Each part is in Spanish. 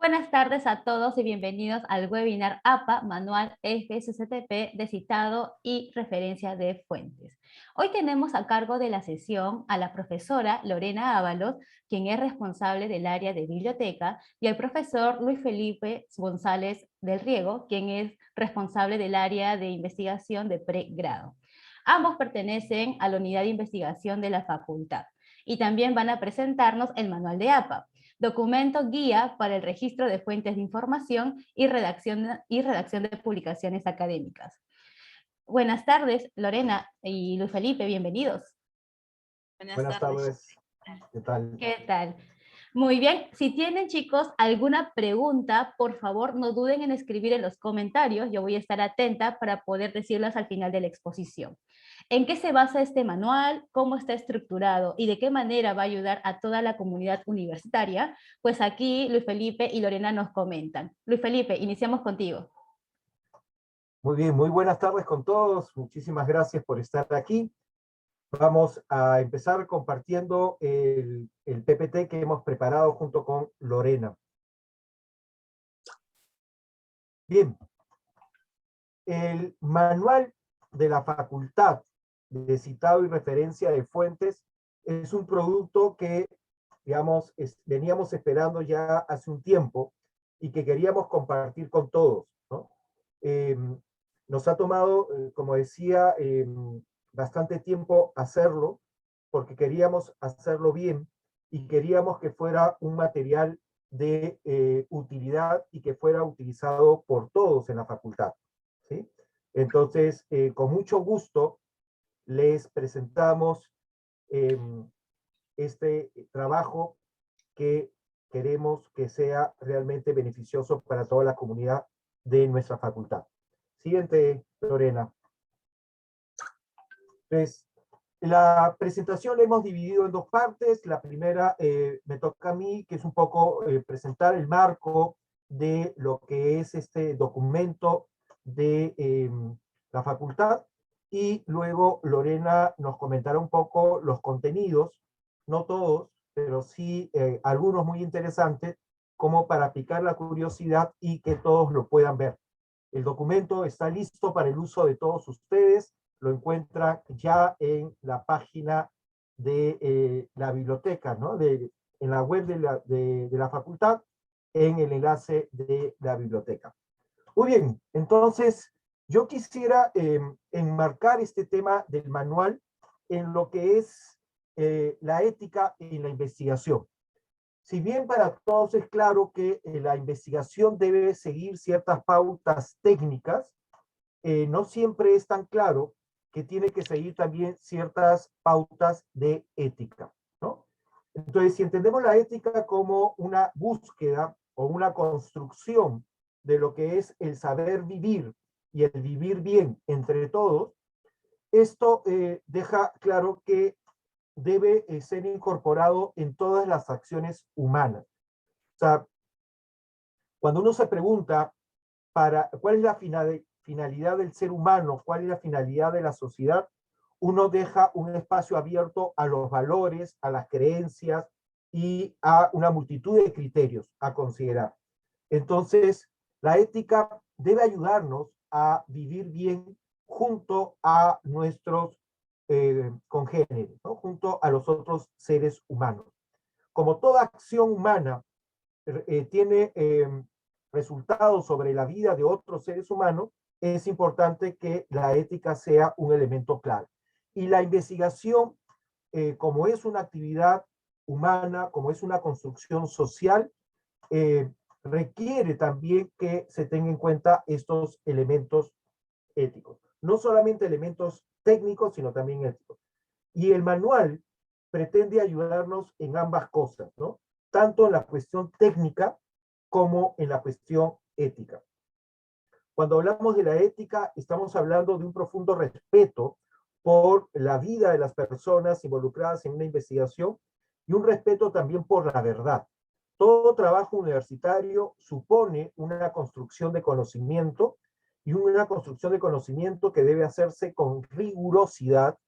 Buenas tardes a todos y bienvenidos al webinar APA, Manual FSCTP de citado y referencia de fuentes. Hoy tenemos a cargo de la sesión a la profesora Lorena Ábalos, quien es responsable del área de biblioteca, y al profesor Luis Felipe González del Riego, quien es responsable del área de investigación de pregrado. Ambos pertenecen a la unidad de investigación de la facultad y también van a presentarnos el manual de APA, documento guía para el registro de fuentes de información y redacción de publicaciones académicas. Buenas tardes, Lorena y Luis Felipe, bienvenidos. Buenas tardes, ¿qué tal? ¿Qué tal? Muy bien, si tienen chicos alguna pregunta, por favor no duden en escribir en los comentarios, yo voy a estar atenta para poder decirlas al final de la exposición. ¿En qué se basa este manual? ¿Cómo está estructurado? ¿Y de qué manera va a ayudar a toda la comunidad universitaria? Pues aquí Luis Felipe y Lorena nos comentan. Luis Felipe, iniciamos contigo. Muy bien, muy buenas tardes con todos. Muchísimas gracias por estar aquí. Vamos a empezar compartiendo el PPT que hemos preparado junto con Lorena. Bien, el manual de la Facultad de Citado y Referencia de Fuentes es un producto que, digamos, veníamos esperando ya hace un tiempo y que queríamos compartir con todos, ¿no? Nos ha tomado, como decía, bastante tiempo hacerlo, porque queríamos hacerlo bien y queríamos que fuera un material de utilidad y que fuera utilizado por todos en la facultad, ¿sí? Entonces, con mucho gusto les presentamos eh, este trabajo que queremos que sea realmente beneficioso para toda la comunidad de nuestra facultad. Siguiente, Lorena. Entonces, la presentación la hemos dividido en dos partes. La primera me toca a mí, que es un poco presentar el marco de lo que es este documento de la facultad, y luego Lorena nos comentará un poco los contenidos, no todos, pero sí algunos muy interesantes, como para picar la curiosidad y que todos lo puedan ver. El documento está listo para el uso de todos ustedes. Lo encuentran ya en la página de la biblioteca, ¿no? En la web de la facultad, en el enlace de la biblioteca. Muy bien, entonces yo quisiera enmarcar este tema del manual en lo que es la ética en la investigación. Si bien para todos es claro que la investigación debe seguir ciertas pautas técnicas, no siempre es tan claro que tiene que seguir también ciertas pautas de ética, ¿no? Entonces, si entendemos la ética como una búsqueda o una construcción de lo que es el saber vivir y el vivir bien entre todos, esto deja claro que debe ser incorporado en todas las acciones humanas. O sea, cuando uno se pregunta cuál es la finalidad del ser humano, cuál es la finalidad de la sociedad, uno deja un espacio abierto a los valores, a las creencias y a una multitud de criterios a considerar. Entonces, la ética debe ayudarnos a vivir bien junto a nuestros congéneres, ¿no? Junto a los otros seres humanos. Como toda acción humana tiene resultados sobre la vida de otros seres humanos, es importante que la ética sea un elemento clave. Y la investigación, como es una actividad humana, como es una construcción social, requiere también que se tengan en cuenta estos elementos éticos. No solamente elementos técnicos, sino también éticos. Y el manual pretende ayudarnos en ambas cosas, ¿no? Tanto en la cuestión técnica como en la cuestión ética. Cuando hablamos de la ética, estamos hablando de un profundo respeto por la vida de las personas involucradas en una investigación y un respeto también por la verdad. Todo trabajo universitario supone una construcción de conocimiento, y una construcción de conocimiento que debe hacerse con rigurosidad,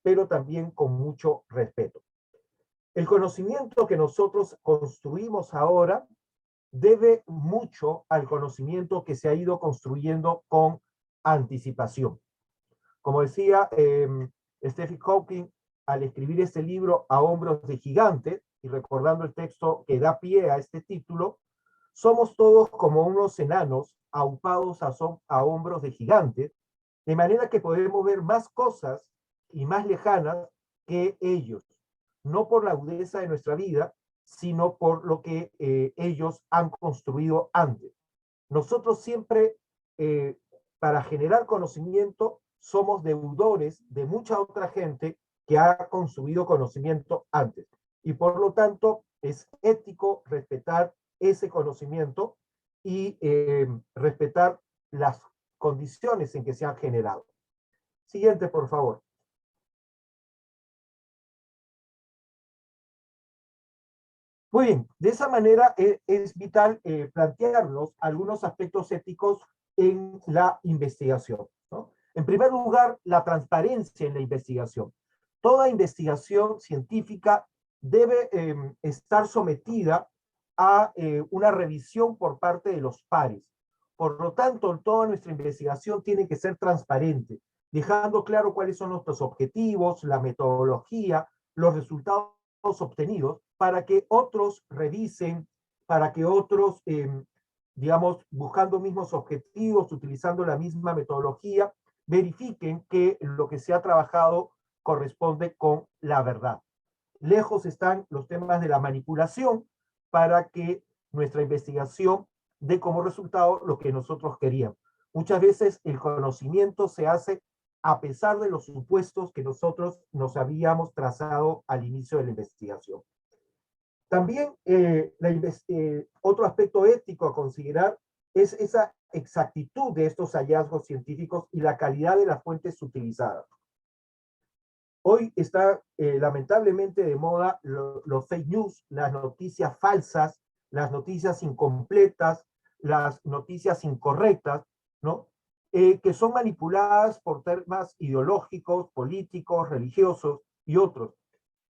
pero también con mucho respeto. El conocimiento que nosotros construimos ahora debe mucho al conocimiento que se ha ido construyendo con anticipación. Como decía Stephen Hawking, al escribir este libro A hombros de gigante, y recordando el texto que da pie a este título, somos todos como unos enanos aupados a hombros de gigantes, de manera que podemos ver más cosas y más lejanas que ellos, no por la agudeza de nuestra vida, sino por lo que ellos han construido antes. Nosotros siempre, para generar conocimiento, somos deudores de mucha otra gente que ha construido conocimiento antes. Y por lo tanto, es ético respetar ese conocimiento y respetar las condiciones en que se han generado. Siguiente, por favor. Muy bien, de esa manera es vital plantearnos algunos aspectos éticos en la investigación, ¿no? En primer lugar, la transparencia en la investigación. Toda investigación científica debe estar sometida a una revisión por parte de los pares. Por lo tanto, toda nuestra investigación tiene que ser transparente, dejando claro cuáles son nuestros objetivos, la metodología, los resultados obtenidos, para que otros revisen, para que otros, digamos, buscando mismos objetivos, utilizando la misma metodología, verifiquen que lo que se ha trabajado corresponde con la verdad. Lejos están los temas de la manipulación para que nuestra investigación dé como resultado lo que nosotros queríamos. Muchas veces el conocimiento se hace a pesar de los supuestos que nosotros nos habíamos trazado al inicio de la investigación. También otro aspecto ético a considerar es esa exactitud de estos hallazgos científicos y la calidad de las fuentes utilizadas. Hoy está lamentablemente de moda los fake news, las noticias falsas, las noticias incompletas, las noticias incorrectas, ¿no? Que son manipuladas por temas ideológicos, políticos, religiosos y otros.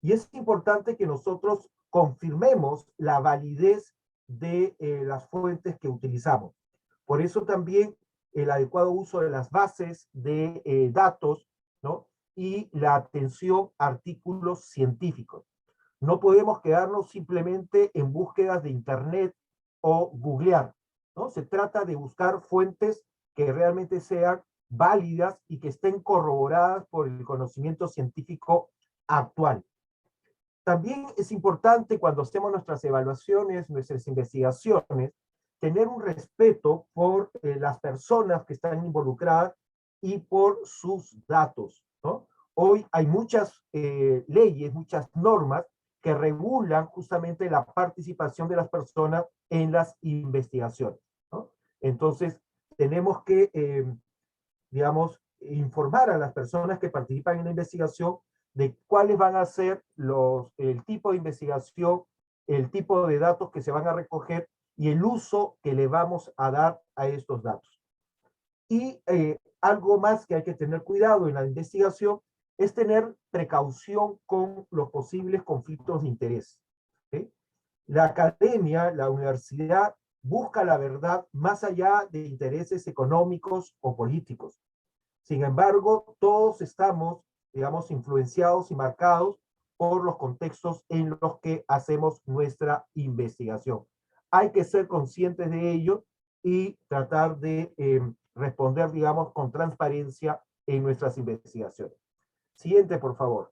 Y es importante que nosotros confirmemos la validez de las fuentes que utilizamos. Por eso también el adecuado uso de las bases de datos, ¿no? Y la atención a artículos científicos. No podemos quedarnos simplemente en búsquedas de internet o googlear, ¿no? Se trata de buscar fuentes que realmente sean válidas y que estén corroboradas por el conocimiento científico actual. También es importante cuando hacemos nuestras evaluaciones, nuestras investigaciones, tener un respeto por las personas que están involucradas y por sus datos, ¿no? Hoy hay muchas leyes, muchas normas que regulan justamente la participación de las personas en las investigaciones, ¿no? Entonces, tenemos que, digamos, informar a las personas que participan en la investigación de cuáles van a ser el tipo de investigación, el tipo de datos que se van a recoger y el uso que le vamos a dar a estos datos. Y algo más que hay que tener cuidado en la investigación es tener precaución con los posibles conflictos de interés. ¿Sí? La academia, la universidad, busca la verdad más allá de intereses económicos o políticos. Sin embargo, todos estamos, digamos, influenciados y marcados por los contextos en los que hacemos nuestra investigación. Hay que ser conscientes de ello y tratar de responder, digamos, con transparencia en nuestras investigaciones. Siguiente, por favor.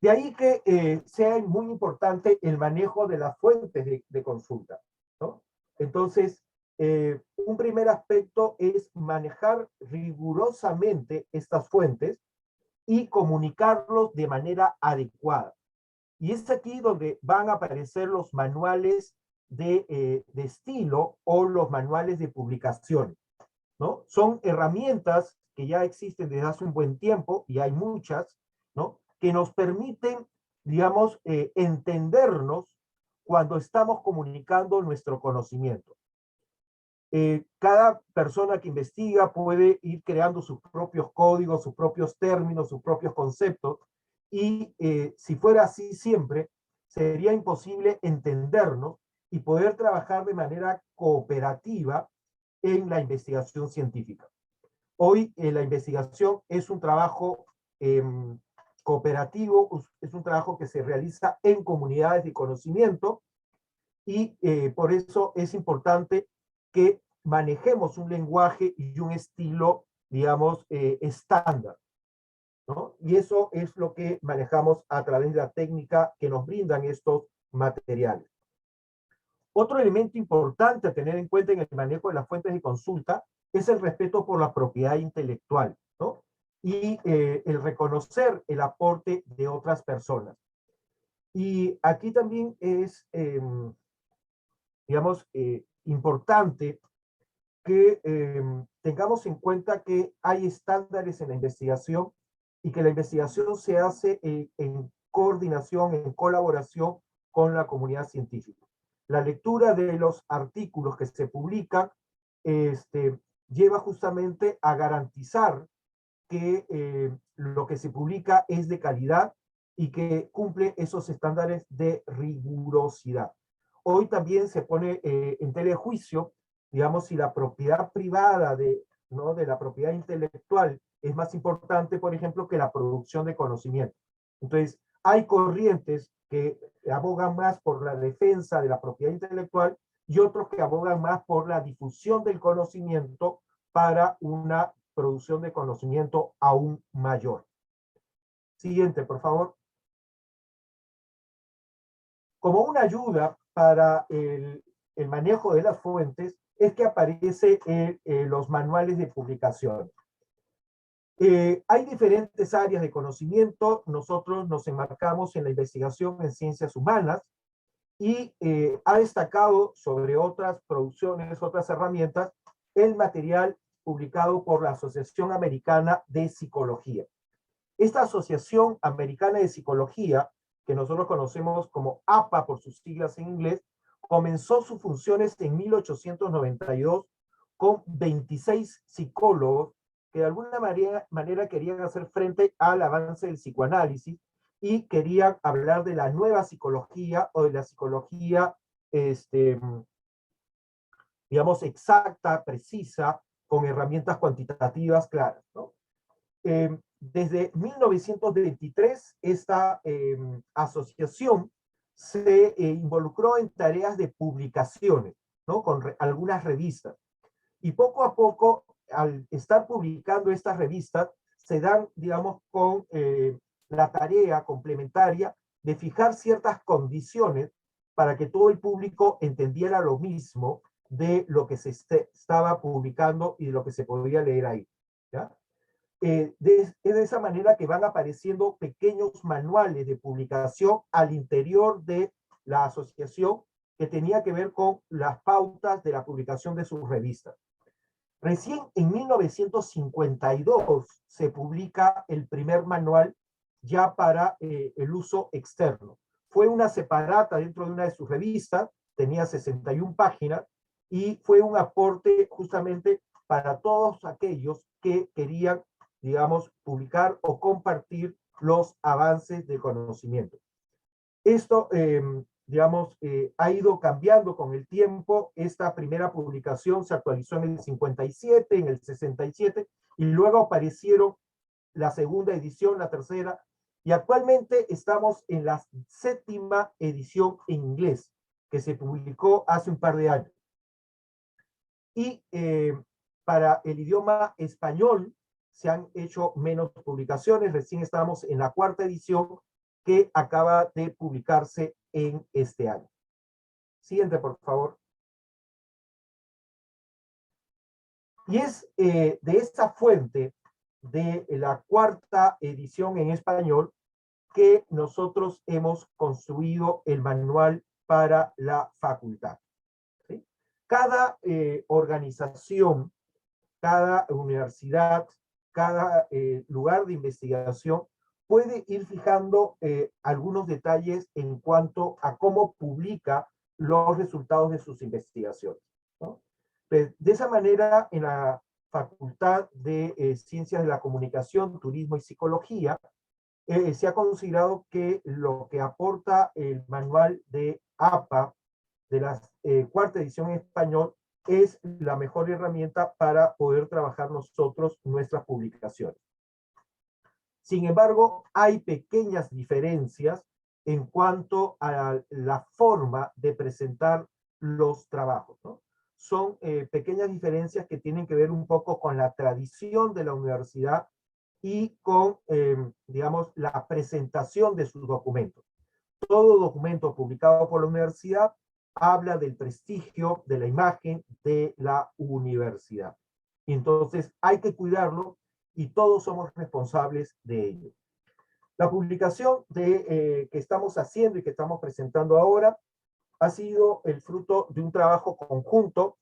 De ahí que sea muy importante el manejo de las fuentes de consulta, ¿no? Entonces, un primer aspecto es manejar rigurosamente estas fuentes y comunicarlos de manera adecuada. Y es aquí donde van a aparecer los manuales de estilo o los manuales de publicación, ¿no? Son herramientas que ya existen desde hace un buen tiempo, y hay muchas, ¿no? Que nos permiten, digamos, entendernos cuando estamos comunicando nuestro conocimiento. Cada persona que investiga puede ir creando sus propios códigos, sus propios términos, sus propios conceptos, y si fuera así siempre, sería imposible entendernos y poder trabajar de manera cooperativa en la investigación científica. Hoy la investigación es un trabajo cooperativo, es un trabajo que se realiza en comunidades de conocimiento y por eso es importante que manejemos un lenguaje y un estilo, digamos, estándar, ¿no? Y eso es lo que manejamos a través de la técnica que nos brindan estos materiales. Otro elemento importante a tener en cuenta en el manejo de las fuentes de consulta es el respeto por la propiedad intelectual, ¿no? Y el reconocer el aporte de otras personas. Y aquí también es, digamos, importante que tengamos en cuenta que hay estándares en la investigación y que la investigación se hace en coordinación, en colaboración con la comunidad científica. La lectura de los artículos que se publican lleva justamente a garantizar que lo que se publica es de calidad y que cumple esos estándares de rigurosidad. Hoy también se pone en tela de juicio, digamos, si la propiedad privada ¿no? de la propiedad intelectual es más importante, por ejemplo, que la producción de conocimiento. Entonces, hay corrientes que abogan más por la defensa de la propiedad intelectual y otros que abogan más por la difusión del conocimiento para una producción de conocimiento aún mayor. Siguiente, por favor. Como una ayuda para el manejo de las fuentes es que aparece los manuales de publicación. Hay diferentes áreas de conocimiento. Nosotros nos enmarcamos en la investigación en ciencias humanas y ha destacado sobre otras producciones, otras herramientas, el material publicado por la Asociación Americana de Psicología. Esta Asociación Americana de Psicología, que nosotros conocemos como APA por sus siglas en inglés, comenzó sus funciones en 1892 con 26 psicólogos que de alguna manera querían hacer frente al avance del psicoanálisis y querían hablar de la nueva psicología o de la psicología, digamos, exacta, precisa, con herramientas cuantitativas claras, ¿no? Desde 1923, esta asociación se involucró en tareas de publicaciones, ¿no? Con algunas revistas. Y poco a poco, al estar publicando estas revistas, se dan, digamos, con la tarea complementaria de fijar ciertas condiciones para que todo el público entendiera lo mismo de lo que se estaba publicando y de lo que se podía leer ahí, ¿ya? Es de esa manera que van apareciendo pequeños manuales de publicación al interior de la asociación que tenía que ver con las pautas de la publicación de sus revistas. Recién en 1952 se publica el primer manual ya para el uso externo. Fue una separata dentro de una de sus revistas, tenía 61 páginas, y fue un aporte justamente para todos aquellos que querían, digamos, publicar o compartir los avances del conocimiento. Esto, digamos, ha ido cambiando con el tiempo. Esta primera publicación se actualizó en el 57, en el 67, y luego aparecieron la segunda edición, la tercera, y actualmente estamos en la 7ª edición en inglés, que se publicó hace un par de años. Y para el idioma español se han hecho menos publicaciones. Recién estamos en la 4ª edición que acaba de publicarse en este año. Siguiente, por favor. Y es de esta fuente, de la 4ª edición en español, que nosotros hemos construido el manual para la facultad. ¿Sí? Cada organización, cada universidad, cada lugar de investigación puede ir fijando algunos detalles en cuanto a cómo publica los resultados de sus investigaciones, ¿no? De esa manera, en la Facultad de Ciencias de la Comunicación, Turismo y Psicología, se ha considerado que lo que aporta el manual de APA, de la cuarta edición en español, es la mejor herramienta para poder trabajar nosotros nuestras publicaciones. Sin embargo, hay pequeñas diferencias en cuanto a la forma de presentar los trabajos, ¿no? Son pequeñas diferencias que tienen que ver un poco con la tradición de la universidad y con, digamos, la presentación de sus documentos. Todo documento publicado por la universidad habla del prestigio, de la imagen de la universidad. Y entonces hay que cuidarlo y todos somos responsables de ello. La publicación que estamos haciendo y que estamos presentando ahora ha sido el fruto de un trabajo conjunto.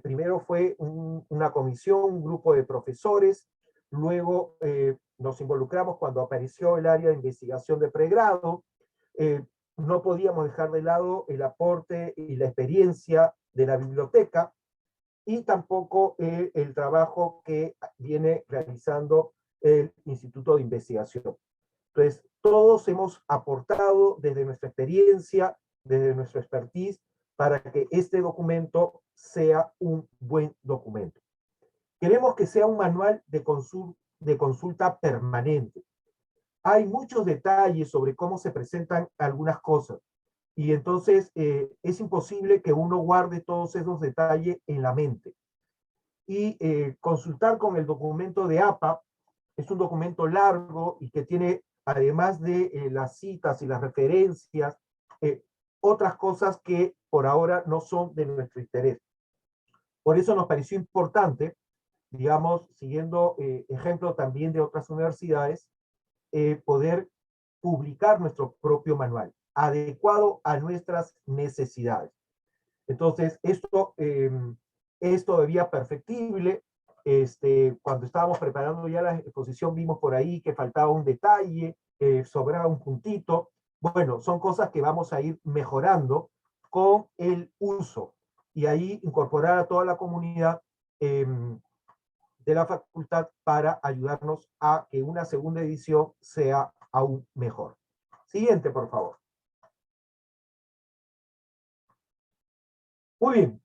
Primero fue una comisión, un grupo de profesores, luego nos involucramos cuando apareció el área de investigación de pregrado. No podíamos dejar de lado el aporte y la experiencia de la biblioteca y tampoco el trabajo que viene realizando el Instituto de Investigación. Entonces, todos hemos aportado desde nuestra experiencia, desde nuestra expertise, para que este documento sea un buen documento. Queremos que sea un manual de consulta permanente. Hay muchos detalles sobre cómo se presentan algunas cosas, y entonces es imposible que uno guarde todos esos detalles en la mente. Y consultar con el documento de APA es un documento largo y que tiene, además de las citas y las referencias, otras cosas que por ahora no son de nuestro interés. Por eso nos pareció importante, digamos, siguiendo ejemplo también de otras universidades, poder publicar nuestro propio manual, adecuado a nuestras necesidades. Entonces, esto es todavía perfectible. Cuando estábamos preparando ya la exposición, vimos por ahí que faltaba un detalle, sobraba un puntito. Bueno, son cosas que vamos a ir mejorando con el uso y ahí incorporar a toda la comunidad de la facultad para ayudarnos a que una segunda edición sea aún mejor. Siguiente, por favor. Muy bien.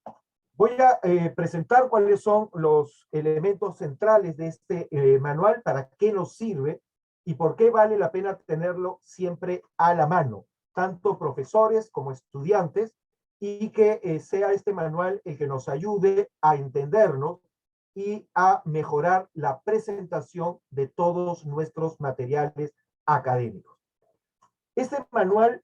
Voy a presentar cuáles son los elementos centrales de este manual, para qué nos sirve y por qué vale la pena tenerlo siempre a la mano, tanto profesores como estudiantes, y que sea este manual el que nos ayude a entendernos y a mejorar la presentación de todos nuestros materiales académicos. Este manual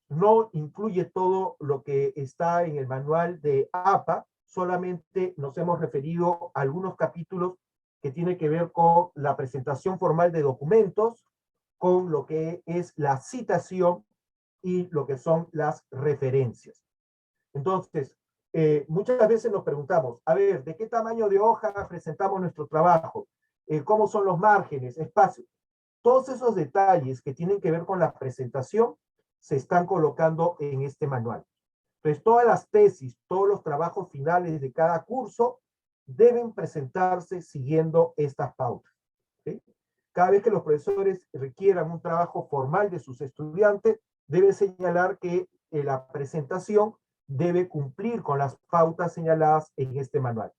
no incluye todo lo que está en el manual de APA, solamente nos hemos referido a algunos capítulos que tienen que ver con la presentación formal de documentos, con lo que es la citación y lo que son las referencias. Entonces, muchas veces nos preguntamos, a ver, ¿de qué tamaño de hoja presentamos nuestro trabajo? ¿Cómo son los márgenes, espacios? Todos esos detalles que tienen que ver con la presentación se están colocando en este manual. Entonces, todas las tesis, todos los trabajos finales de cada curso deben presentarse siguiendo estas pautas. ¿Sí? Cada vez que los profesores requieran un trabajo formal de sus estudiantes, deben señalar que la presentación debe cumplir con las pautas señaladas en este manual.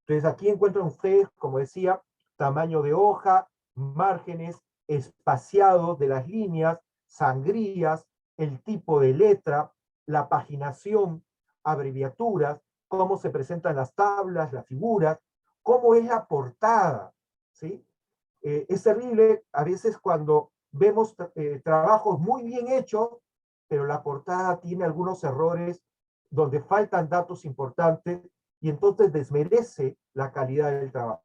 Entonces, aquí encuentran ustedes, como decía, tamaño de hoja, márgenes, espaciado de las líneas, sangrías, el tipo de letra, la paginación, abreviaturas, cómo se presentan las tablas, las figuras, cómo es la portada, ¿sí? Es terrible a veces cuando vemos trabajos muy bien hechos, pero la portada tiene algunos errores donde faltan datos importantes y entonces desmerece la calidad del trabajo.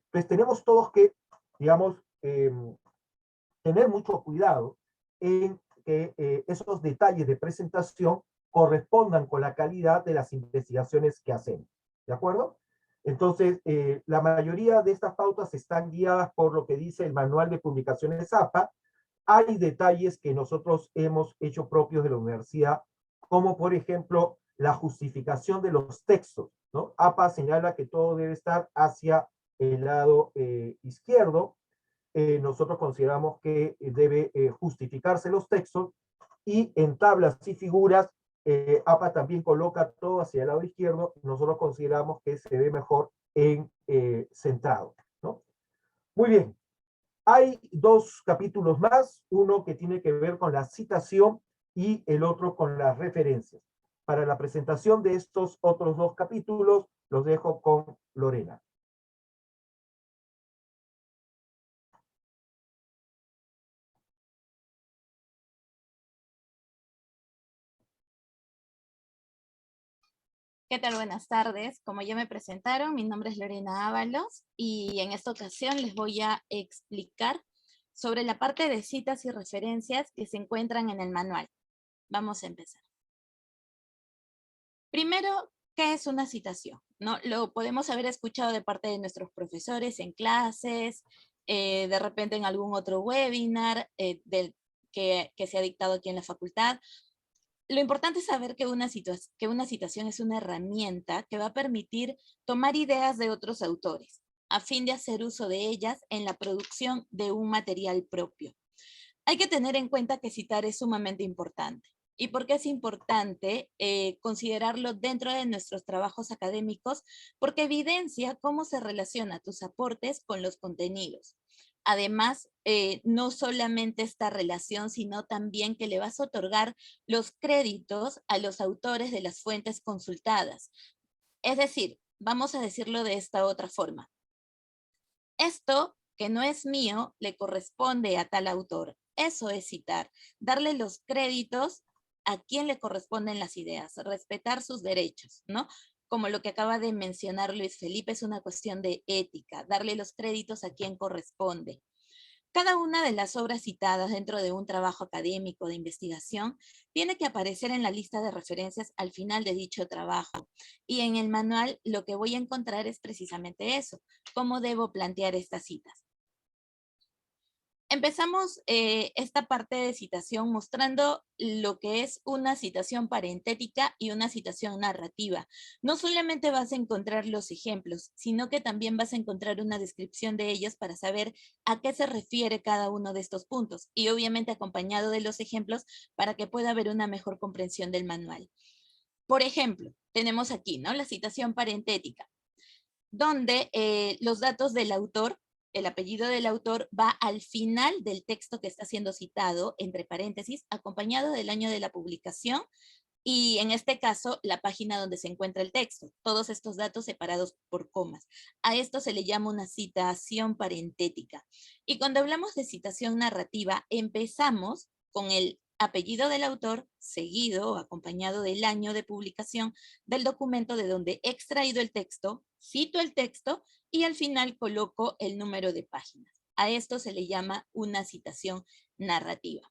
Entonces tenemos todos que, digamos, tener mucho cuidado en que esos detalles de presentación correspondan con la calidad de las investigaciones que hacemos. ¿De acuerdo? Entonces, la mayoría de estas pautas están guiadas por lo que dice el Manual de Publicaciones APA. Hay detalles que nosotros hemos hecho propios de la universidad, como por ejemplo la justificación de los textos, ¿no? APA señala que todo debe estar hacia el lado izquierdo. nosotros consideramos que debe justificarse los textos, y en tablas y figuras, APA también coloca todo hacia el lado izquierdo. Nosotros consideramos que se ve mejor en centrado, ¿no? Muy bien. Hay dos capítulos más, uno que tiene que ver con la citación y el otro con las referencias. Para la presentación de estos otros dos capítulos, los dejo con Lorena. ¿Qué tal? Buenas tardes. Como ya me presentaron, mi nombre es Lorena Ábalos y en esta ocasión les voy a explicar sobre la parte de citas y referencias que se encuentran en el manual. Vamos a empezar. Primero, ¿qué es una citación? ¿No? Lo podemos haber escuchado de parte de nuestros profesores en clases, de repente en algún otro webinar que se ha dictado aquí en la facultad. Lo importante es saber que una citación es una herramienta que va a permitir tomar ideas de otros autores, a fin de hacer uso de ellas en la producción de un material propio. Hay que tener en cuenta que citar es sumamente importante. ¿Y por qué es importante considerarlo dentro de nuestros trabajos académicos? Porque evidencia cómo se relaciona tus aportes con los contenidos. Además, no solamente esta relación, sino también que le vas a otorgar los créditos a los autores de las fuentes consultadas. Es decir, vamos a decirlo de esta otra forma. Esto, que no es mío, le corresponde a tal autor. Eso es citar, darle los créditos a quien le corresponden las ideas, respetar sus derechos, ¿no? Como lo que acaba de mencionar Luis Felipe, es una cuestión de ética, darle los créditos a quien corresponde. Cada una de las obras citadas dentro de un trabajo académico de investigación tiene que aparecer en la lista de referencias al final de dicho trabajo. Y en el manual lo que voy a encontrar es precisamente eso, cómo debo plantear estas citas. Empezamos esta parte de citación mostrando lo que es una citación parentética y una citación narrativa. No solamente vas a encontrar los ejemplos, sino que también vas a encontrar una descripción de ellos para saber a qué se refiere cada uno de estos puntos, y obviamente acompañado de los ejemplos para que pueda haber una mejor comprensión del manual. Por ejemplo, tenemos aquí, ¿no?, la citación parentética, donde los datos del autor, el apellido del autor, va al final del texto que está siendo citado, entre paréntesis, acompañado del año de la publicación y, en este caso, la página donde se encuentra el texto. Todos estos datos separados por comas. A esto se le llama una citación parentética. Y cuando hablamos de citación narrativa, empezamos con el apellido del autor, seguido o acompañado del año de publicación del documento de donde he extraído el texto, cito el texto y al final coloco el número de páginas. A esto se le llama una citación narrativa.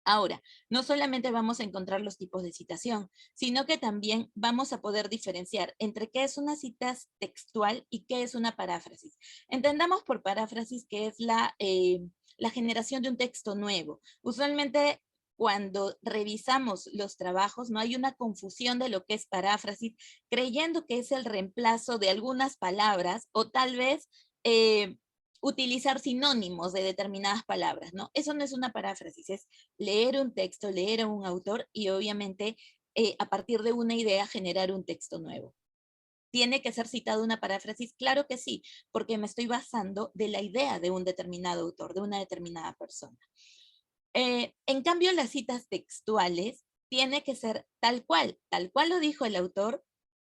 Ahora, no solamente vamos a encontrar los tipos de citación, sino que también vamos a poder diferenciar entre qué es una cita textual y qué es una paráfrasis. Entendamos por paráfrasis que es la generación de un texto nuevo. Usualmente, cuando revisamos los trabajos, no hay una confusión de lo que es paráfrasis, creyendo que es el reemplazo de algunas palabras o tal vez utilizar sinónimos de determinadas palabras, ¿no? Eso no es una paráfrasis, es leer un texto, leer a un autor y obviamente a partir de una idea generar un texto nuevo. ¿Tiene que ser citado una paráfrasis? Claro que sí, porque me estoy basando de la idea de un determinado autor, de una determinada persona. En cambio, las citas textuales tiene que ser tal cual lo dijo el autor,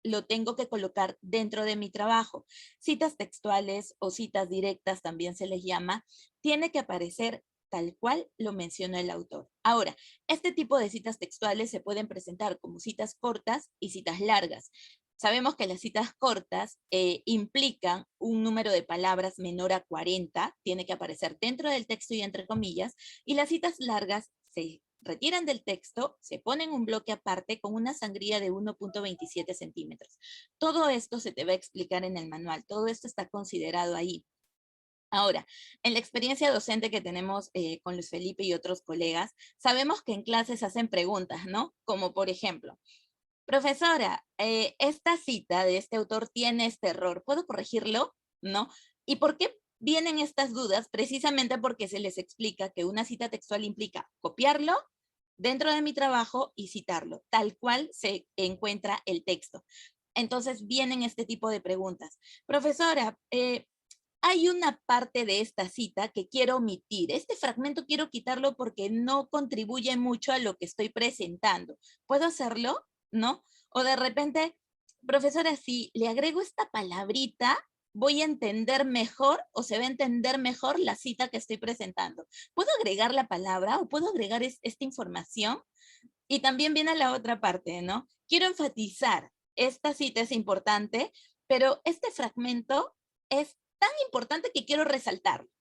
lo tengo que colocar dentro de mi trabajo. Citas textuales o citas directas también se les llama, tiene que aparecer tal cual lo mencionó el autor. Ahora, este tipo de citas textuales se pueden presentar como citas cortas y citas largas. Sabemos que las citas cortas implican un número de palabras menor a 40, tiene que aparecer dentro del texto y entre comillas, y las citas largas se retiran del texto, se ponen un bloque aparte con una sangría de 1.27 centímetros. Todo esto se te va a explicar en el manual, todo esto está considerado ahí. Ahora, en la experiencia docente que tenemos con Luis Felipe y otros colegas, sabemos que en clases hacen preguntas, ¿no? Como por ejemplo, profesora, esta cita de este autor tiene este error, ¿puedo corregirlo? ¿No? ¿Y por qué vienen estas dudas precisamente porque se les explica que una cita textual implica copiarlo dentro de mi trabajo y citarlo, tal cual se encuentra el texto. Entonces vienen este tipo de preguntas. Profesora, hay una parte de esta cita que quiero omitir. Este fragmento quiero quitarlo porque no contribuye mucho a lo que estoy presentando. ¿Puedo hacerlo? ¿No? O de repente, profesora, si le agrego esta palabrita, voy a entender mejor o se va a entender mejor la cita que estoy presentando. ¿Puedo agregar la palabra o puedo agregar esta información? Y también viene la otra parte, ¿no? Quiero enfatizar, esta cita es importante, pero este fragmento es tan importante que quiero resaltarlo.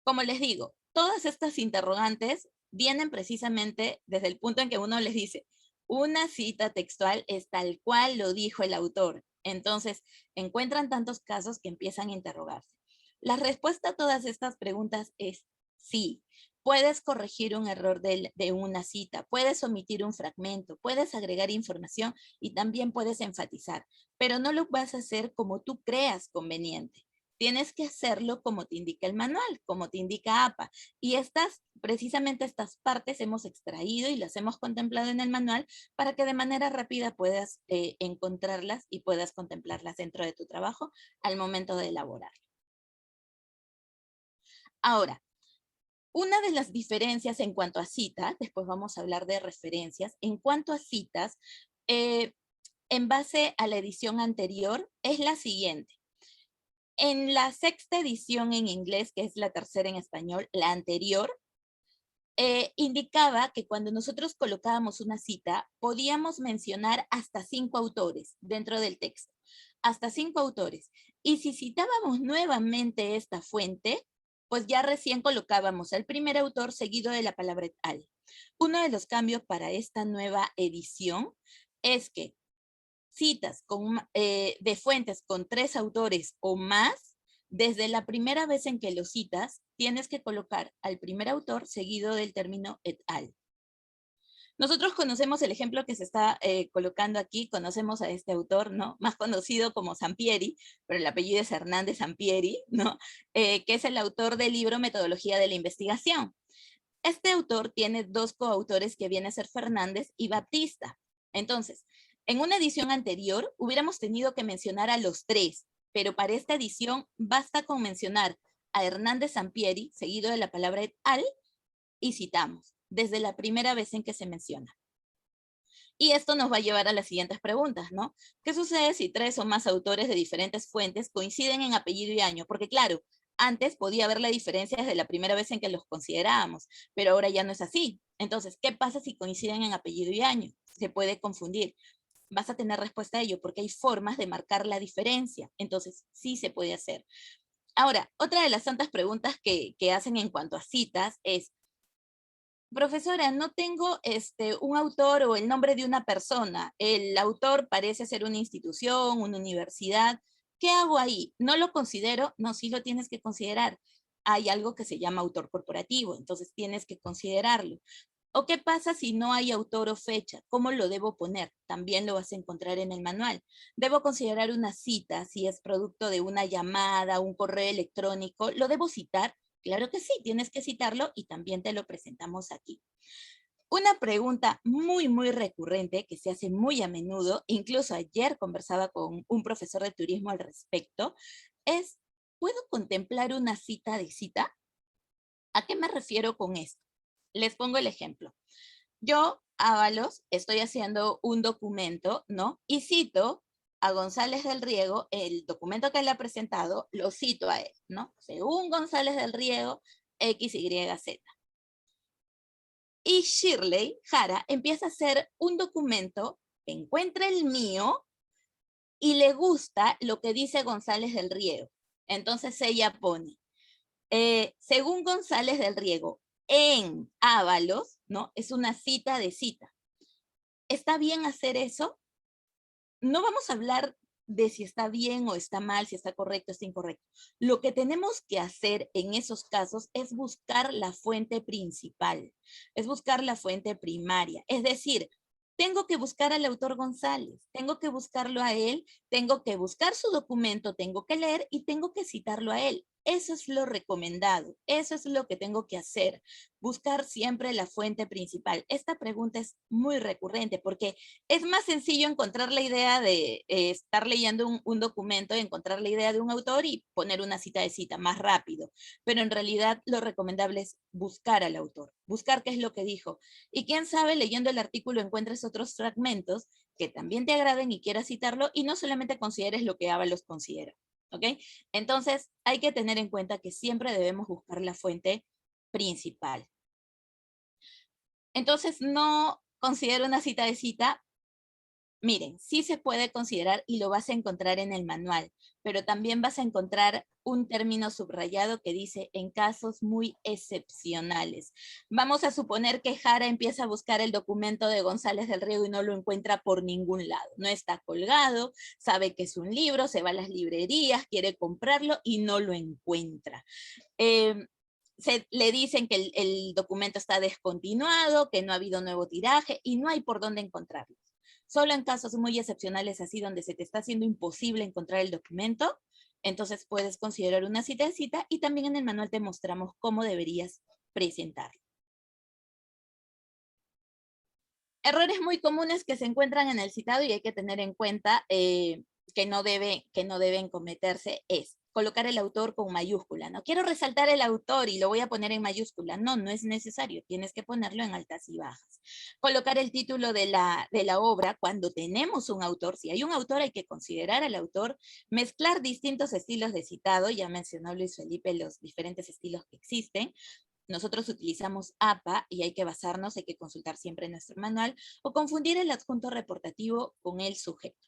Como les digo, todas estas interrogantes vienen precisamente desde el punto en que uno les dice, una cita textual es tal cual lo dijo el autor. Entonces, encuentran tantos casos que empiezan a interrogarse. La respuesta a todas estas preguntas es sí. Puedes corregir un error de una cita, puedes omitir un fragmento, puedes agregar información y también puedes enfatizar, pero no lo vas a hacer como tú creas conveniente. Tienes que hacerlo como te indica el manual, como te indica APA. Y precisamente estas partes hemos extraído y las hemos contemplado en el manual para que de manera rápida puedas encontrarlas y puedas contemplarlas dentro de tu trabajo al momento de elaborar. Ahora, una de las diferencias en cuanto a citas, después vamos a hablar de referencias, en cuanto a citas, en base a la edición anterior, es la siguiente. En la 6ª edición en inglés, que es la 3ª en español, la anterior, indicaba que cuando nosotros colocábamos una cita, podíamos mencionar hasta 5 autores dentro del texto. Hasta 5 autores. Y si citábamos nuevamente esta fuente, pues ya recién colocábamos al primer autor seguido de la palabra al. Uno de los cambios para esta nueva edición es que citas de fuentes con 3 autores o más, desde la primera vez en que lo citas, tienes que colocar al primer autor seguido del término et al. Nosotros conocemos el ejemplo que se está colocando aquí, conocemos a este autor, ¿no? Más conocido como Sampieri, pero el apellido es Hernández Sampieri, ¿no? Que es el autor del libro Metodología de la Investigación. Este autor tiene 2 coautores que vienen a ser Fernández y Baptista. Entonces, en una edición anterior hubiéramos tenido que mencionar a los 3, pero para esta edición basta con mencionar a Hernández Sampieri, seguido de la palabra et al, y citamos, desde la primera vez en que se menciona. Y esto nos va a llevar a las siguientes preguntas, ¿no? ¿Qué sucede si 3 o más autores de diferentes fuentes coinciden en apellido y año? Porque claro, antes podía haber la diferencia desde la primera vez en que los considerábamos, pero ahora ya no es así. Entonces, ¿qué pasa si coinciden en apellido y año? Se puede confundir. Vas a tener respuesta a ello porque hay formas de marcar la diferencia. Entonces, sí se puede hacer. Ahora, otra de las tantas preguntas que hacen en cuanto a citas es, profesora, no tengo un autor o el nombre de una persona. El autor parece ser una institución, una universidad. ¿Qué hago ahí? ¿No lo considero? No, sí lo tienes que considerar. Hay algo que se llama autor corporativo, entonces tienes que considerarlo. ¿O qué pasa si no hay autor o fecha? ¿Cómo lo debo poner? También lo vas a encontrar en el manual. ¿Debo considerar una cita si es producto de una llamada, un correo electrónico? ¿Lo debo citar? Claro que sí, tienes que citarlo y también te lo presentamos aquí. Una pregunta muy, muy recurrente que se hace muy a menudo, incluso ayer conversaba con un profesor de turismo al respecto, es, ¿puedo contemplar una cita de cita? ¿A qué me refiero con esto? Les pongo el ejemplo. Yo, Ábalos, estoy haciendo un documento, ¿no? Y cito a González del Riego, el documento que él ha presentado, lo cito a él, ¿no? Según González del Riego, X, Y, Z. Y Shirley Jara empieza a hacer un documento, encuentra el mío y le gusta lo que dice González del Riego. Entonces ella pone, según González del Riego, en Ábalos, ¿no? Es una cita de cita. ¿Está bien hacer eso? No vamos a hablar de si está bien o está mal, si está correcto o está incorrecto. Lo que tenemos que hacer en esos casos es buscar la fuente principal, es buscar la fuente primaria. Es decir, tengo que buscar al autor González, tengo que buscarlo a él, tengo que buscar su documento, tengo que leer y tengo que citarlo a él. Eso es lo recomendado, eso es lo que tengo que hacer, buscar siempre la fuente principal. Esta pregunta es muy recurrente porque es más sencillo encontrar la idea de estar leyendo un documento, encontrar la idea de un autor y poner una cita de cita más rápido, pero en realidad lo recomendable es buscar al autor, buscar qué es lo que dijo. Y quién sabe, leyendo el artículo encuentres otros fragmentos que también te agraden y quieras citarlo y no solamente consideres lo que Ábalos considera. ¿Ok? Entonces, hay que tener en cuenta que siempre debemos buscar la fuente principal. Entonces, no considero una cita de cita. Miren, sí se puede considerar y lo vas a encontrar en el manual, pero también vas a encontrar un término subrayado que dice en casos muy excepcionales. Vamos a suponer que Jara empieza a buscar el documento de González del Río y no lo encuentra por ningún lado. No está colgado, sabe que es un libro, se va a las librerías, quiere comprarlo y no lo encuentra. Le dicen que el documento está descontinuado, que no ha habido nuevo tiraje y no hay por dónde encontrarlo. Solo en casos muy excepcionales, así donde se te está haciendo imposible encontrar el documento, entonces puedes considerar una cita de cita y también en el manual te mostramos cómo deberías presentarlo. Errores muy comunes que se encuentran en el citado y hay que tener en cuenta que no deben cometerse es colocar el autor con mayúscula. No quiero resaltar el autor y lo voy a poner en mayúscula. No, no es necesario. Tienes que ponerlo en altas y bajas. Colocar el título de la obra cuando tenemos un autor. Si hay un autor, hay que considerar al autor. Mezclar distintos estilos de citado. Ya mencionó Luis Felipe los diferentes estilos que existen. Nosotros utilizamos APA y hay que basarnos, hay que consultar siempre nuestro manual o confundir el adjunto reportativo con el sujeto.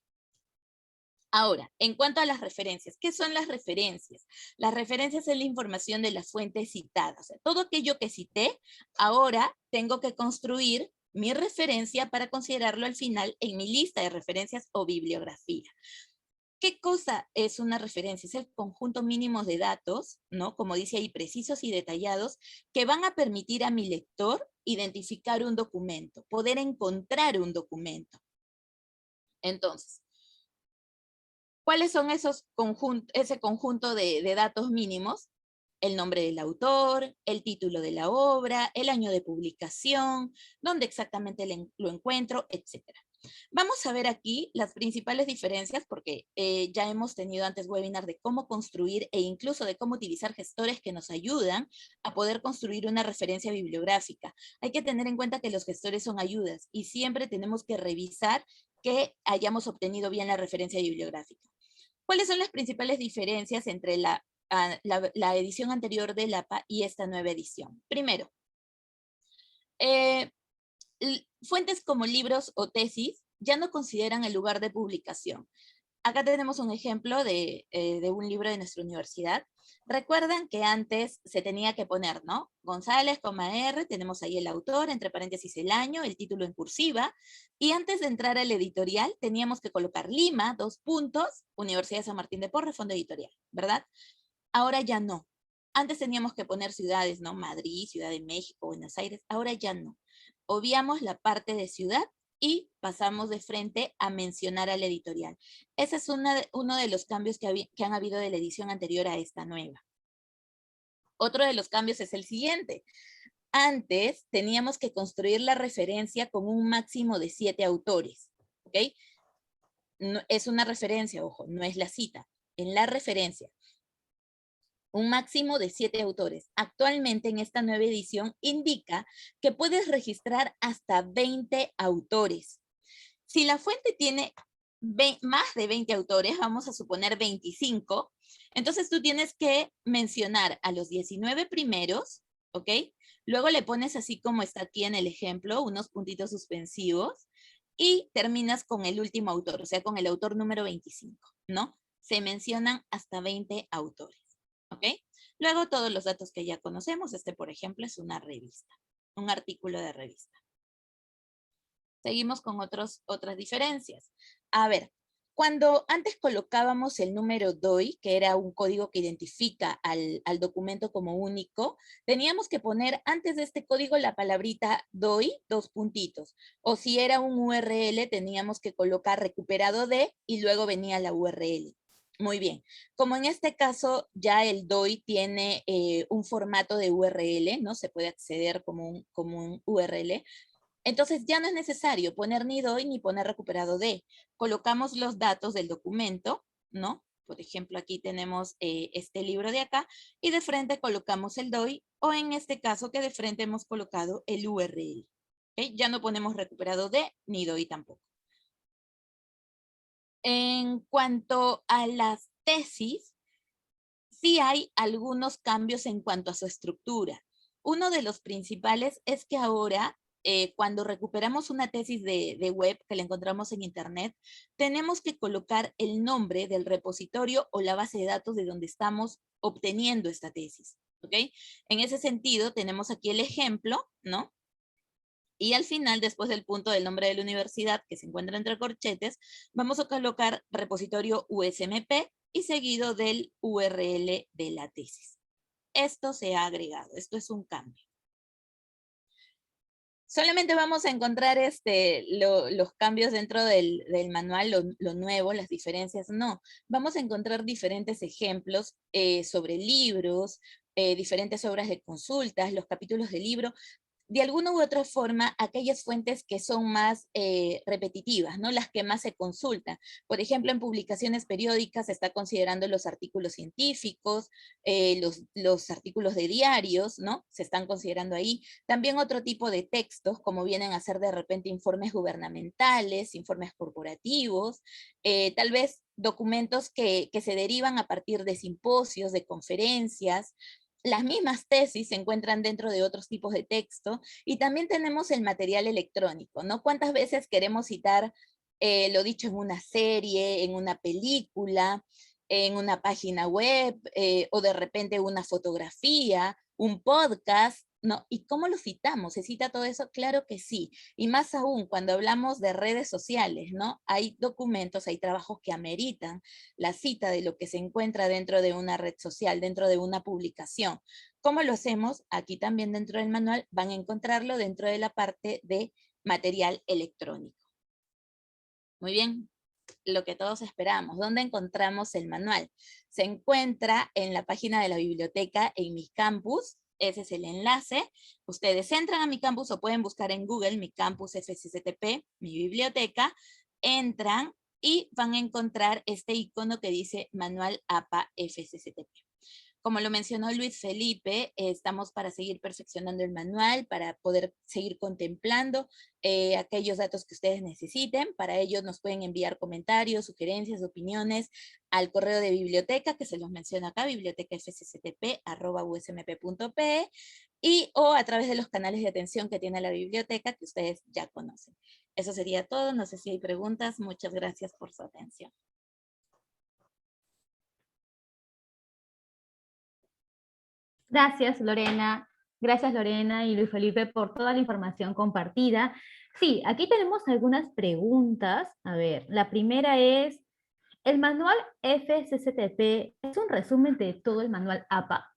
Ahora, en cuanto a las referencias, ¿qué son las referencias? Las referencias es la información de la fuente citada. O sea, todo aquello que cité, ahora tengo que construir mi referencia para considerarlo al final en mi lista de referencias o bibliografía. ¿Qué cosa es una referencia? Es el conjunto mínimo de datos, ¿no? Como dice ahí, precisos y detallados, que van a permitir a mi lector identificar un documento, poder encontrar un documento. Entonces, ¿cuáles son ese conjunto de datos mínimos? El nombre del autor, el título de la obra, el año de publicación, dónde exactamente lo encuentro, etc. Vamos a ver aquí las principales diferencias porque ya hemos tenido antes webinar de cómo construir e incluso de cómo utilizar gestores que nos ayudan a poder construir una referencia bibliográfica. Hay que tener en cuenta que los gestores son ayudas y siempre tenemos que revisar que hayamos obtenido bien la referencia bibliográfica. ¿Cuáles son las principales diferencias entre la edición anterior del APA y esta nueva edición? Primero, fuentes como libros o tesis ya no consideran el lugar de publicación. Acá tenemos un ejemplo de un libro de nuestra universidad. Recuerdan que antes se tenía que poner, ¿no? González, R, tenemos ahí el autor, entre paréntesis el año, el título en cursiva, y antes de entrar al editorial teníamos que colocar Lima, 2 puntos, Universidad de San Martín de Porres, fondo editorial, ¿verdad? Ahora ya no. Antes teníamos que poner ciudades, ¿no? Madrid, Ciudad de México, Buenos Aires, ahora ya no. Obviamos la parte de ciudad y pasamos de frente a mencionar al editorial. Ese es uno de los cambios que han habido de la edición anterior a esta nueva. Otro de los cambios es el siguiente. Antes teníamos que construir la referencia con un máximo de 7 autores, ¿ok? No, es una referencia, ojo, no es la cita. En la referencia, un máximo de 7 autores. Actualmente en esta nueva edición indica que puedes registrar hasta 20 autores. Si la fuente tiene más de 20 autores, vamos a suponer 25, entonces tú tienes que mencionar a los 19 primeros, ¿ok? Luego le pones así como está aquí en el ejemplo, unos puntitos suspensivos, y terminas con el último autor, o sea, con el autor número 25, ¿no? Se mencionan hasta 20 autores. ¿Ok? Luego todos los datos que ya conocemos, por ejemplo es una revista, un artículo de revista. Seguimos con otras diferencias. A ver, cuando antes colocábamos el número DOI, que era un código que identifica al documento como único, teníamos que poner antes de este código la palabrita DOI, 2 puntitos. O si era un URL, teníamos que colocar recuperado de y luego venía la URL. Muy bien. Como en este caso ya el DOI tiene un formato de URL, ¿no? Se puede acceder como un URL. Entonces ya no es necesario poner ni DOI ni poner recuperado de. Colocamos los datos del documento, ¿no? Por ejemplo, aquí tenemos este libro de acá y de frente colocamos el DOI o en este caso que de frente hemos colocado el URL. ¿Okay? Ya no ponemos recuperado de ni DOI tampoco. En cuanto a las tesis, sí hay algunos cambios en cuanto a su estructura. Uno de los principales es que ahora, cuando recuperamos una tesis de web que la encontramos en internet, tenemos que colocar el nombre del repositorio o la base de datos de donde estamos obteniendo esta tesis. ¿Ok? En ese sentido, tenemos aquí el ejemplo, ¿no? Y al final, después del punto del nombre de la universidad, que se encuentra entre corchetes, vamos a colocar repositorio USMP y seguido del URL de la tesis. Esto se ha agregado, esto es un cambio. Solamente vamos a encontrar los cambios dentro del manual, lo nuevo, las diferencias, no. Vamos a encontrar diferentes ejemplos sobre libros, diferentes obras de consultas, los capítulos del libro, de alguna u otra forma, aquellas fuentes que son más repetitivas, ¿no? Las que más se consultan. Por ejemplo, en publicaciones periódicas se está considerando los artículos científicos, los artículos de diarios, ¿no? Se están considerando ahí. También otro tipo de textos, como vienen a ser de repente informes gubernamentales, informes corporativos, tal vez documentos que se derivan a partir de simposios, de conferencias. Las mismas tesis se encuentran dentro de otros tipos de texto y también tenemos el material electrónico, ¿no? ¿Cuántas veces queremos citar lo dicho en una serie, en una película, en una página web o de repente una fotografía, un podcast? ¿No? ¿Y cómo lo citamos? ¿Se cita todo eso? Claro que sí. Y más aún cuando hablamos de redes sociales, ¿no? Hay documentos, hay trabajos que ameritan la cita de lo que se encuentra dentro de una red social, dentro de una publicación. ¿Cómo lo hacemos? Aquí también dentro del manual van a encontrarlo dentro de la parte de material electrónico. Muy bien, lo que todos esperamos. ¿Dónde encontramos el manual? Se encuentra en la página de la biblioteca en Mi Campus. Ese es el enlace. Ustedes entran a Mi Campus o pueden buscar en Google Mi Campus FCCTP, mi biblioteca. Entran y van a encontrar este icono que dice Manual APA FCCTP. Como lo mencionó Luis Felipe, estamos para seguir perfeccionando el manual, para poder seguir contemplando aquellos datos que ustedes necesiten. Para ello nos pueden enviar comentarios, sugerencias, opiniones al correo de biblioteca, que se los menciono acá, bibliotecafcctp@usmp.pe, y o a través de los canales de atención que tiene la biblioteca, que ustedes ya conocen. Eso sería todo. No sé si hay preguntas. Muchas gracias por su atención. Gracias, Lorena. Gracias, Lorena y Luis Felipe, por toda la información compartida. Sí, aquí tenemos algunas preguntas. A ver, la primera es, ¿el manual FCCTP es un resumen de todo el manual APA?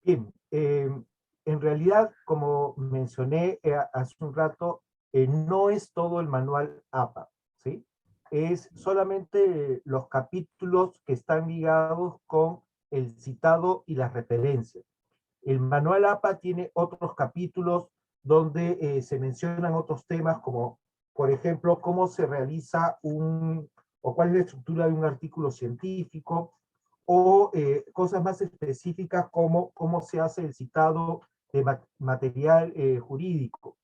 Bien, en realidad, como mencioné hace un rato, no es todo el manual APA, ¿sí? Es solamente los capítulos que están ligados con el citado y las referencias. El manual APA tiene otros capítulos donde se mencionan otros temas como, por ejemplo, cómo se realiza o cuál es la estructura de un artículo científico, o cosas más específicas como cómo se hace el citado de material jurídico.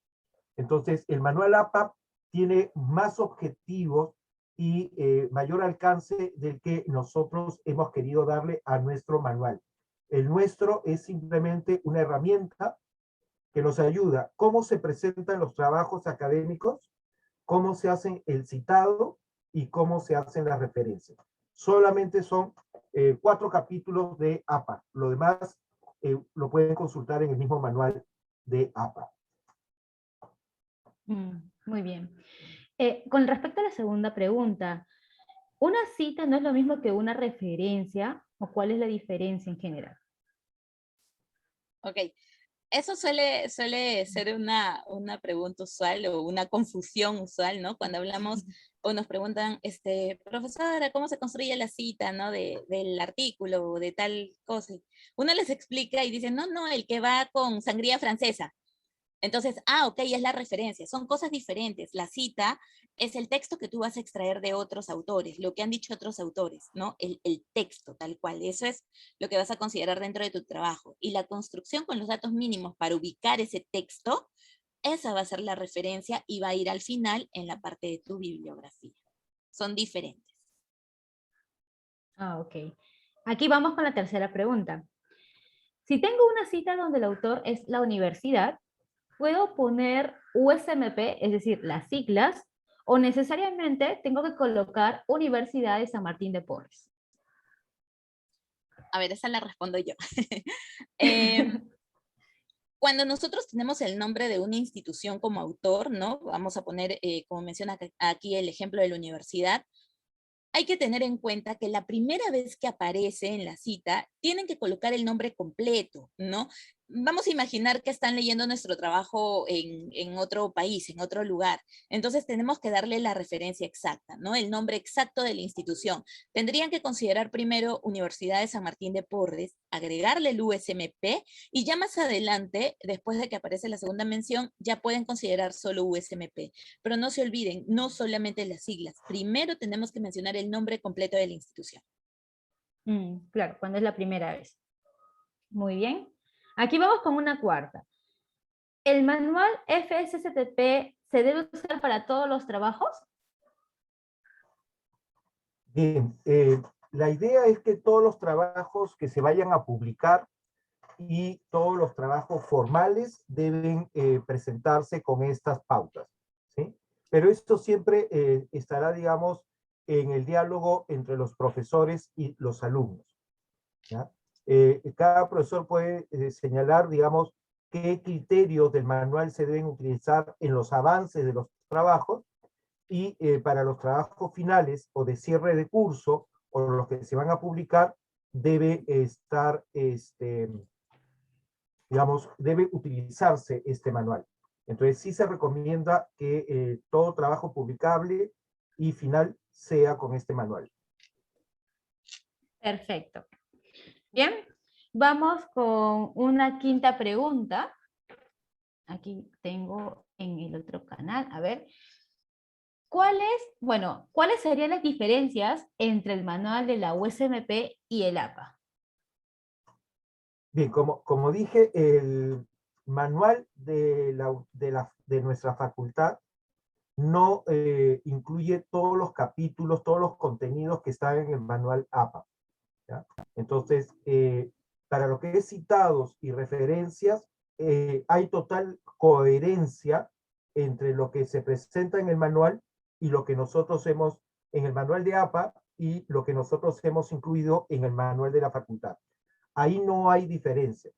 Entonces, el manual APA tiene más objetivos y mayor alcance del que nosotros hemos querido darle a nuestro manual. El nuestro es simplemente una herramienta que nos ayuda cómo se presentan los trabajos académicos, cómo se hacen el citado y cómo se hacen las referencias. Solamente son 4 capítulos de APA. Lo demás lo pueden consultar en el mismo manual de APA. Muy bien. Con respecto a la segunda pregunta, ¿una cita no es lo mismo que una referencia o cuál es la diferencia en general? Ok. Eso suele ser una pregunta usual o una confusión usual, ¿no? Cuando hablamos o nos preguntan, profesora, ¿cómo se construye la cita, ¿no? Del artículo o de tal cosa. Uno les explica y dice, no, no, el que va con sangría francesa. Entonces, ok, es la referencia. Son cosas diferentes. La cita es el texto que tú vas a extraer de otros autores, lo que han dicho otros autores, ¿no? El texto tal cual. Eso es lo que vas a considerar dentro de tu trabajo. Y la construcción con los datos mínimos para ubicar ese texto, esa va a ser la referencia y va a ir al final en la parte de tu bibliografía. Son diferentes. Ah, ok. Aquí vamos con la tercera pregunta. Si tengo una cita donde el autor es la universidad, ¿puedo poner USMP, es decir, las siglas, o necesariamente tengo que colocar Universidad de San Martín de Porres? A ver, esa la respondo yo. Cuando nosotros tenemos el nombre de una institución como autor, ¿no? Vamos a poner, como menciona aquí, el ejemplo de la universidad. Hay que tener en cuenta que la primera vez que aparece en la cita, tienen que colocar el nombre completo, ¿no? Vamos a imaginar que están leyendo nuestro trabajo en otro país, en otro lugar. Entonces tenemos que darle la referencia exacta, ¿no? El nombre exacto de la institución. Tendrían que considerar primero Universidad de San Martín de Porres, agregarle el USMP y ya más adelante, después de que aparece la segunda mención, ya pueden considerar solo USMP. Pero no se olviden, no solamente las siglas. Primero tenemos que mencionar el nombre completo de la institución. Claro, cuando es la primera vez. Muy bien. Aquí vamos con una cuarta. ¿El manual FSCTP se debe usar para todos los trabajos? Bien, la idea es que todos los trabajos que se vayan a publicar y todos los trabajos formales deben presentarse con estas pautas, ¿sí? Pero esto siempre estará, digamos, en el diálogo entre los profesores y los alumnos, ¿ya? Cada profesor puede señalar, digamos, qué criterios del manual se deben utilizar en los avances de los trabajos y para los trabajos finales o de cierre de curso o los que se van a publicar debe estar, digamos, debe utilizarse este manual. Entonces sí se recomienda que todo trabajo publicable y final sea con este manual. Perfecto. Bien, vamos con una quinta pregunta. Aquí tengo en el otro canal, a ver. ¿Cuáles serían las diferencias entre el manual de la USMP y el APA? Bien, como dije, el manual de nuestra facultad no incluye todos los capítulos, todos los contenidos que están en el manual APA, ¿ya? Entonces, para lo que es citados y referencias, hay total coherencia entre lo que se presenta en el manual y lo que nosotros hemos en el manual de APA y lo que nosotros hemos incluido en el manual de la facultad. Ahí no hay diferencia.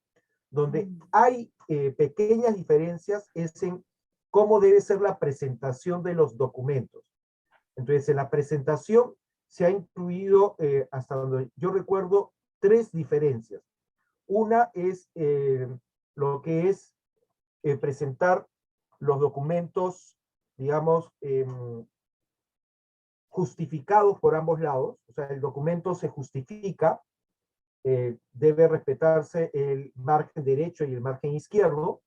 Donde hay pequeñas diferencias es en cómo debe ser la presentación de los documentos. Entonces, en la presentación se ha incluido, hasta donde yo recuerdo, 3 diferencias. Una es lo que es presentar los documentos, digamos, justificados por ambos lados. O sea, el documento se justifica, debe respetarse el margen derecho y el margen izquierdo.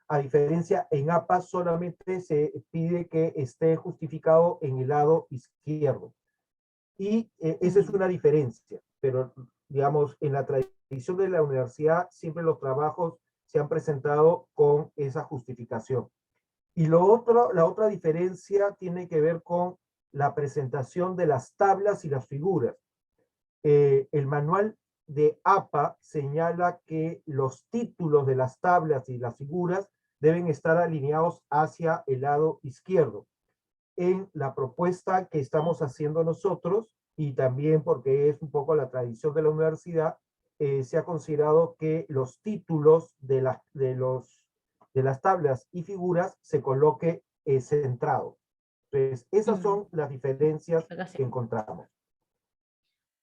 A diferencia, en APA solamente se pide que esté justificado en el lado izquierdo. Y esa es una diferencia, pero digamos, en la tradición de la universidad siempre los trabajos se han presentado con esa justificación. Y la otra diferencia tiene que ver con la presentación de las tablas y las figuras. El manual de APA señala que los títulos de las tablas y las figuras deben estar alineados hacia el lado izquierdo. En la propuesta que estamos haciendo nosotros, y también porque es un poco la tradición de la universidad, se ha considerado que los títulos de las tablas y figuras se coloque centrado. Entonces, esas son las diferencias que encontramos.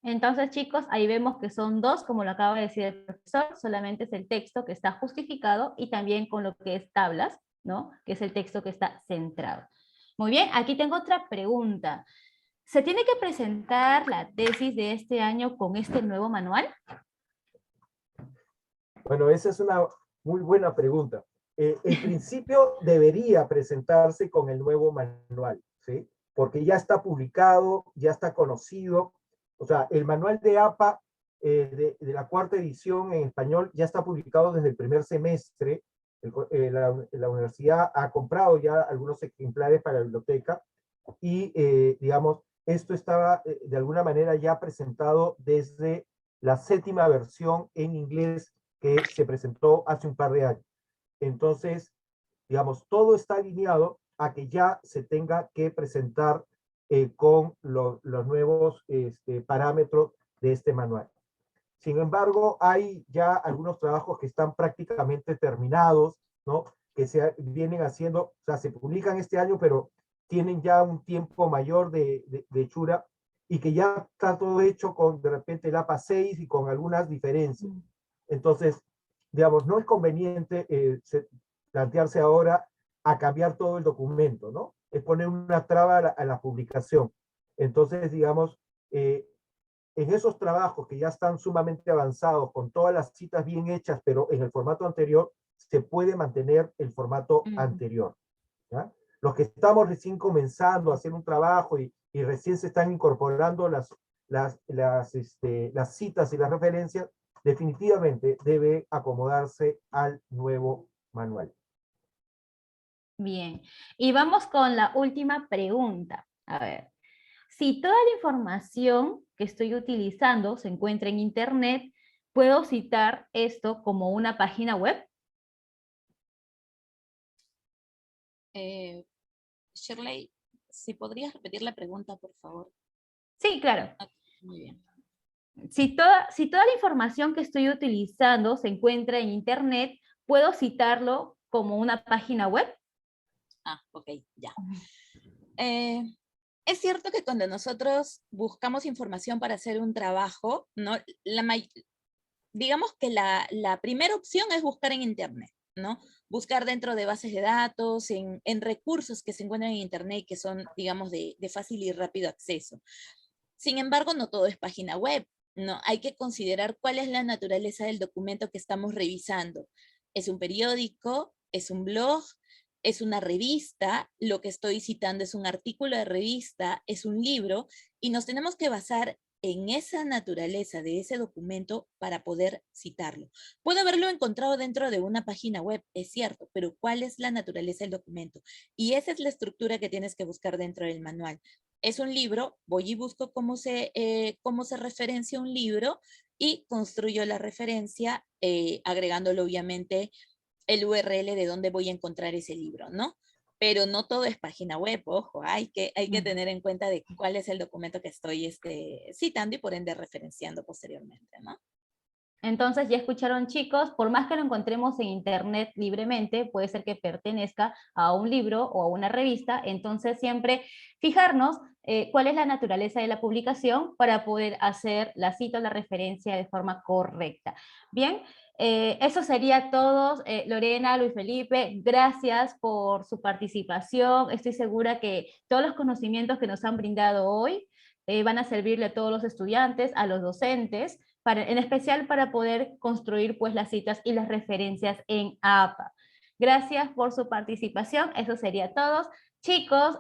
Entonces, chicos, ahí vemos que son dos, como lo acaba de decir el profesor, solamente es el texto que está justificado y también con lo que es tablas, ¿no? Que es el texto que está centrado. Muy bien, aquí tengo otra pregunta. ¿Se tiene que presentar la tesis de este año con este nuevo manual? Bueno, esa es una muy buena pregunta. En principio debería presentarse con el nuevo manual, ¿sí? Porque ya está publicado, ya está conocido. O sea, el manual de APA de la cuarta edición en español ya está publicado desde el primer semestre. La universidad ha comprado ya algunos ejemplares para la biblioteca y, digamos, esto estaba de alguna manera ya presentado desde la séptima versión en inglés que se presentó hace un par de años. Entonces, digamos, todo está alineado a que ya se tenga que presentar con los nuevos parámetros de este manual. Sin embargo, hay ya algunos trabajos que están prácticamente terminados, ¿no? Que se vienen haciendo, o sea, se publican este año, pero tienen ya un tiempo mayor de hechura y que ya está todo hecho con de repente el APA 6 y con algunas diferencias. Entonces, digamos, no es conveniente plantearse ahora a cambiar todo el documento, ¿no? Es poner una traba a la publicación. Entonces, digamos, en esos trabajos que ya están sumamente avanzados, con todas las citas bien hechas, pero en el formato anterior, se puede mantener el formato anterior. ¿Ya? Los que estamos recién comenzando a hacer un trabajo y recién se están incorporando las citas y las referencias, definitivamente debe acomodarse al nuevo manual. Bien, y vamos con la última pregunta. A ver, si toda la información que estoy utilizando se encuentra en Internet, ¿puedo citar esto como una página web? Shirley, si podrías repetir la pregunta, por favor. Sí, claro. Muy bien. Si toda la información que estoy utilizando se encuentra en Internet, ¿puedo citarlo como una página web? Ok, ya. Es cierto que cuando nosotros buscamos información para hacer un trabajo, ¿no? Digamos que la primera opción es buscar en Internet, ¿no? Buscar dentro de bases de datos, en recursos que se encuentran en Internet y que son, digamos, de fácil y rápido acceso. Sin embargo, no todo es página web, ¿no? Hay que considerar cuál es la naturaleza del documento que estamos revisando. ¿Es un periódico? ¿Es un blog? ¿Es una revista? Lo que estoy citando es un artículo de revista, es un libro, y nos tenemos que basar en esa naturaleza de ese documento para poder citarlo. Puedo haberlo encontrado dentro de una página web, es cierto, pero ¿cuál es la naturaleza del documento? Y esa es la estructura que tienes que buscar dentro del manual. Es un libro, voy y busco cómo se referencia un libro y construyo la referencia agregándolo obviamente el URL de dónde voy a encontrar ese libro, ¿no? Pero no todo es página web, ojo, hay que tener en cuenta de cuál es el documento que estoy citando y por ende referenciando posteriormente, ¿no? Entonces ya escucharon, chicos, por más que lo encontremos en Internet libremente, puede ser que pertenezca a un libro o a una revista, entonces siempre fijarnos cuál es la naturaleza de la publicación para poder hacer la cita o la referencia de forma correcta. Bien, eso sería todo. Lorena, Luis Felipe, gracias por su participación. Estoy segura que todos los conocimientos que nos han brindado hoy van a servirle a todos los estudiantes, a los docentes, en especial para poder construir pues las citas y las referencias en APA. Gracias por su participación, eso sería todo. Chicos,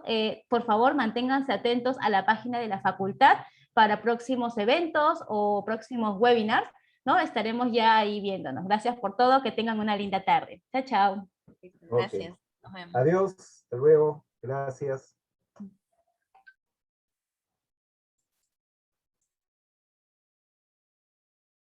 por favor manténganse atentos a la página de la facultad para próximos eventos o próximos webinars, ¿no? Estaremos ya ahí viéndonos. Gracias por todo, que tengan una linda tarde. Chao, chao. Gracias. Okay. Nos vemos. Adiós, hasta luego, gracias.